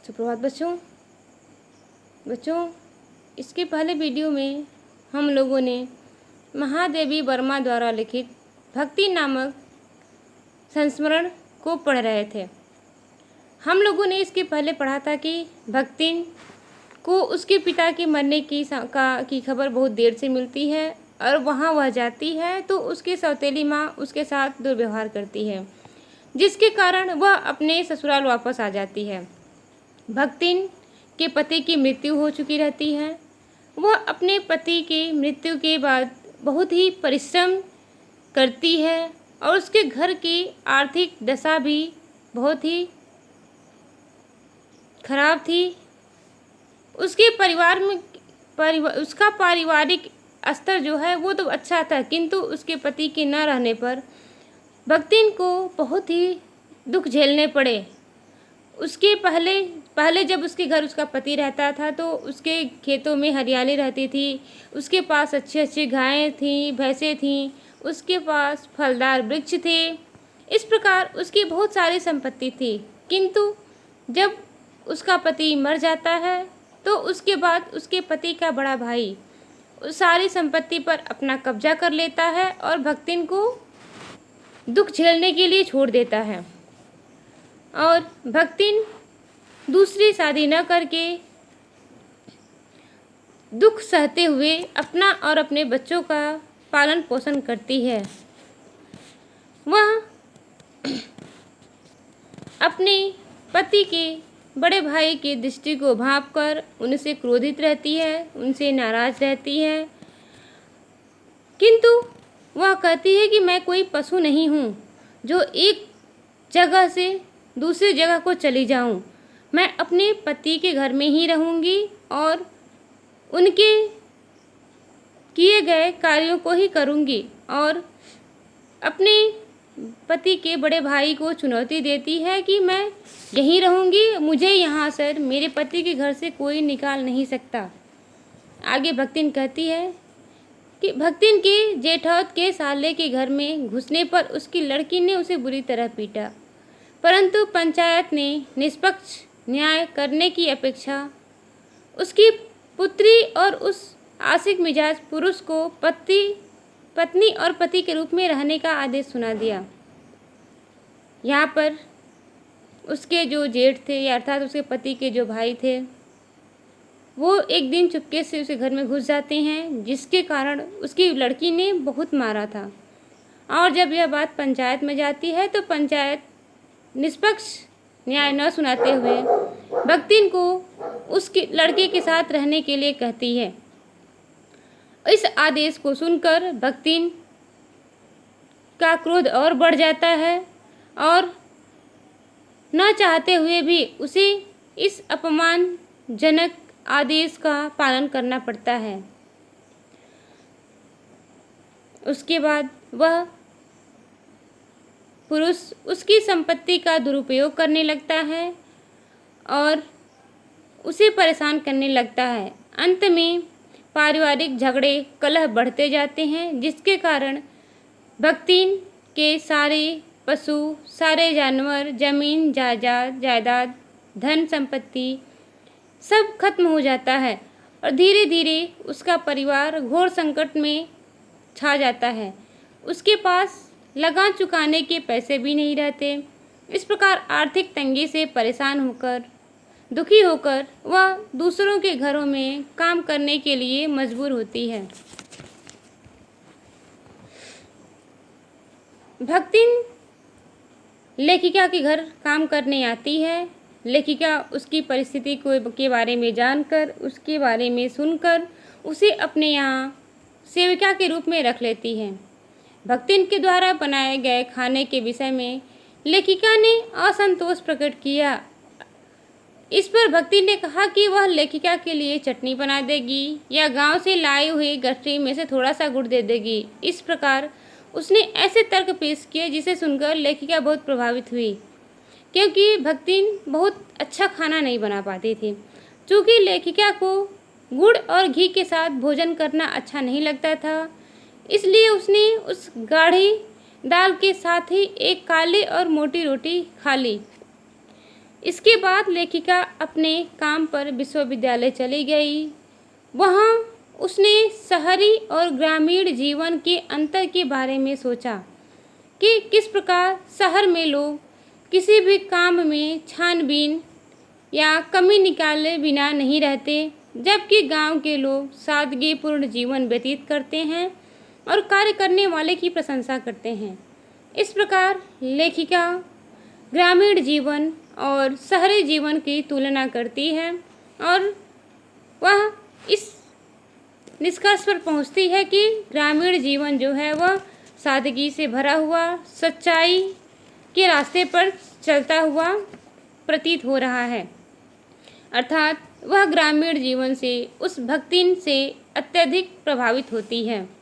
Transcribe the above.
सुप्रभात बच्चों इसके पहले वीडियो में हम लोगों ने महादेवी वर्मा द्वारा लिखित भक्ति नामक संस्मरण को पढ़ रहे थे। हम लोगों ने इसके पहले पढ़ा था कि भक्ति को उसके पिता के मरने की खबर बहुत देर से मिलती है और वहाँ वह जाती है तो उसकी सौतेली माँ उसके साथ दुर्व्यवहार करती है, जिसके कारण वह अपने ससुराल वापस आ जाती है। भक्तिन के पति की मृत्यु हो चुकी रहती है। वह अपने पति के मृत्यु के बाद बहुत ही परिश्रम करती है और उसके घर की आर्थिक दशा भी बहुत ही खराब थी। उसके परिवार में उसका पारिवारिक स्तर जो है वो तो अच्छा था, किंतु उसके पति के न रहने पर भक्तिन को बहुत ही दुख झेलने पड़े। उसके पहले जब उसके घर उसका पति रहता था तो उसके खेतों में हरियाली रहती थी, उसके पास अच्छी अच्छी गायें थीं, भैंसें थीं, उसके पास फलदार वृक्ष थे। इस प्रकार उसकी बहुत सारी संपत्ति थी, किंतु जब उसका पति मर जाता है तो उसके बाद उसके पति का बड़ा भाई उस सारी संपत्ति पर अपना कब्जा कर लेता है और भक्तिन को दुख झेलने के लिए छोड़ देता है। और भक्तिन दूसरी शादी न करके दुख सहते हुए अपना और अपने बच्चों का पालन पोषण करती है। वह अपने पति के बड़े भाई की दृष्टि को भांपकर उनसे क्रोधित रहती है, उनसे नाराज रहती है, किंतु वह कहती है कि मैं कोई पशु नहीं हूँ जो एक जगह से दूसरी जगह को चली जाऊँ। मैं अपने पति के घर में ही रहूँगी और उनके किए गए कार्यों को ही करूँगी और अपने पति के बड़े भाई को चुनौती देती है कि मैं यहीं रहूँगी, मुझे यहाँ से मेरे पति के घर से कोई निकाल नहीं सकता। आगे भक्तिन कहती है कि भक्तिन के जेठौत के साले के घर में घुसने पर उसकी लड़की ने उसे बुरी तरह पीटा, परंतु पंचायत ने निष्पक्ष न्याय करने की अपेक्षा उसकी पुत्री और उस आशिक मिजाज पुरुष को पत्नी और पति के रूप में रहने का आदेश सुना दिया। यहाँ पर उसके जो जेठ थे अर्थात उसके पति के जो भाई थे वो एक दिन चुपके से उसे घर में घुस जाते हैं, जिसके कारण उसकी लड़की ने बहुत मारा था। और जब यह बात पंचायत में जाती है तो पंचायत निष्पक्ष न्याय न सुनाते हुए भक्तिन को उसके लड़के के साथ रहने के लिए कहती है। इस आदेश को सुनकर भक्तिन का क्रोध और बढ़ जाता है और न चाहते हुए भी उसे इस अपमानजनक आदेश का पालन करना पड़ता है। उसके बाद वह पुरुष उसकी संपत्ति का दुरुपयोग करने लगता है और उसे परेशान करने लगता है। अंत में पारिवारिक झगड़े कलह बढ़ते जाते हैं, जिसके कारण भक्तिन के सारे पशु, सारे जानवर, जमीन जायदाद, धन संपत्ति सब खत्म हो जाता है और धीरे धीरे उसका परिवार घोर संकट में छा जाता है। उसके पास लगान चुकाने के पैसे भी नहीं रहते। इस प्रकार आर्थिक तंगी से परेशान होकर दुखी होकर वह दूसरों के घरों में काम करने के लिए मजबूर होती है। भक्तिन लेखिका के घर काम करने आती है। लेखिका उसकी परिस्थिति के बारे में जानकर, उसके बारे में सुनकर उसे अपने यहाँ सेविका के रूप में रख लेती है। भक्तिन के द्वारा बनाए गए खाने के विषय में लेखिका ने असंतोष प्रकट किया। इस पर भक्तिन ने कहा कि वह लेखिका के लिए चटनी बना देगी या गांव से लाई हुई गठरी में से थोड़ा सा गुड़ दे देगी। इस प्रकार उसने ऐसे तर्क पेश किए जिसे सुनकर लेखिका बहुत प्रभावित हुई, क्योंकि भक्तिन बहुत अच्छा खाना नहीं बना पाती थी। चूँकि लेखिका को गुड़ और घी के साथ भोजन करना अच्छा नहीं लगता था, इसलिए उसने उस गाढ़ी दाल के साथ ही एक काली और मोटी रोटी खा ली। इसके बाद लेखिका अपने काम पर विश्वविद्यालय चली गई। वहाँ उसने शहरी और ग्रामीण जीवन के अंतर के बारे में सोचा कि किस प्रकार शहर में लोग किसी भी काम में छानबीन या कमी निकाले बिना नहीं रहते, जबकि गांव के लोग सादगीपूर्ण जीवन व्यतीत करते हैं और कार्य करने वाले की प्रशंसा करते हैं। इस प्रकार लेखिका ग्रामीण जीवन और शहरी जीवन की तुलना करती है और वह इस निष्कर्ष पर पहुंचती है कि ग्रामीण जीवन जो है वह सादगी से भरा हुआ, सच्चाई के रास्ते पर चलता हुआ प्रतीत हो रहा है। अर्थात वह ग्रामीण जीवन से, उस भक्ति से अत्यधिक प्रभावित होती है।